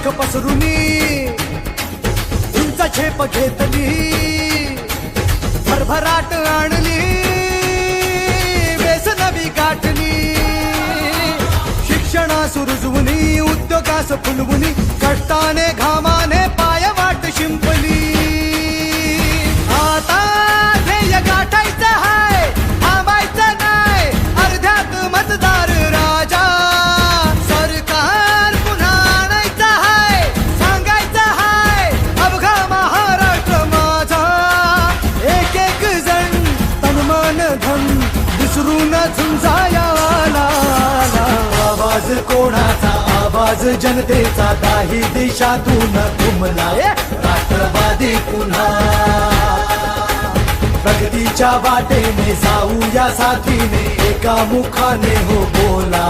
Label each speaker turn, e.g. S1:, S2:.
S1: पंख पसरुनी उंच झेप घेतली, भरभराट आणली, बेस नवी गाठली, शिक्षणास रुजवुनी, उद्योगास फुलवुनी, कष्टाने घामाने पाय वाट शिंपली. आता ध्येय गाठायचं हाय, थांबायचं नाही, अर्ध्यात मतदार राजा. सरकार पुन्हा आणायचं हाय, सांगायचं हाय, अवघा महाराष्ट्र माझा. एक एक जण तन मन धन विसरून झुंजायाला. आवाज कोणाचा, आवाज जनतेचा, काही देशातून घुमला राष्ट्रवादी पुन्हा. प्रगतीच्या वाटेने जाऊया साथीने, एका मुखाने हो बोला.